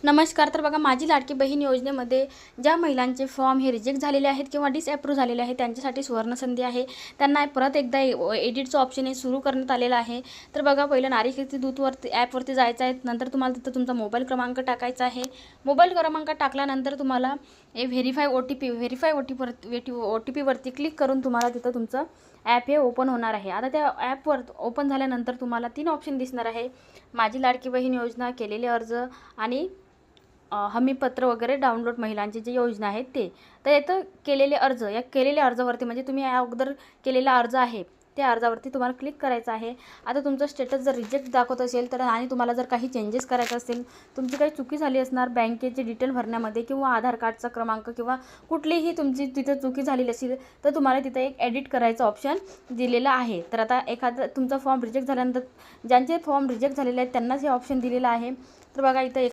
नमस्कार. तर बघा, माझी लाडकी बहीण योजनेमध्ये ज्या महिलांचे फॉर्म हे रिजेक्ट झालेले आहेत किंवा डिसअप्रूव्ह झालेले आहेत त्यांच्यासाठी सुवर्णसंधी आहे. त्यांना परत एकदा एडिटचं ऑप्शन हे सुरू करण्यात आलेलं आहे. तर बघा, पहिलं नारी शक्ती दूतवरती ॲपवरती जायचं आहे. नंतर तुम्हाला तिथं तुमचा मोबाईल क्रमांक टाकायचा आहे. मोबाईल क्रमांक टाकल्यानंतर तुम्हाला हे व्हेरीफाय ओ टी पीवरती क्लिक करून तुम्हाला तिथं तुमचं ॲप हे ओपन होणार आहे. आता त्या ॲपवर ओपन झाल्यानंतर तुम्हाला 3 ऑप्शन दिसणार आहे. माझी लाडकी बहीण योजना, केलेले अर्ज आणि हमीपत्र वगैरे डाउनलोड महिलांची जी योजना आहेत ते. तर इथं केलेले अर्ज, या केलेल्या अर्जावरती म्हणजे तुम्ही या अगोदर केलेला अर्ज आहे त्या अर्जावरती तुम्हाला क्लिक करायचं आहे. आता तुमचं स्टेटस जर रिजेक्ट दाखवत असेल तर आणि तुम्हाला जर काही चेंजेस करायचं असेल, तुमची काही चुकी झाली असणार बँकेचे डिटेल भरण्यामध्ये किंवा आधार कार्डचा क्रमांक किंवा कुठलीही तुमची तिथं चुकी झालेली असेल तर तुम्हाला तिथं एक एडिट करायचं ऑप्शन दिलेलं आहे. तर आता एखादा तुमचा फॉर्म रिजेक्ट झाल्यानंतर ज्यांचे फॉर्म रिजेक्ट झालेले आहेत त्यांनाच हे ऑप्शन दिलेलं आहे. तर बघा, इथं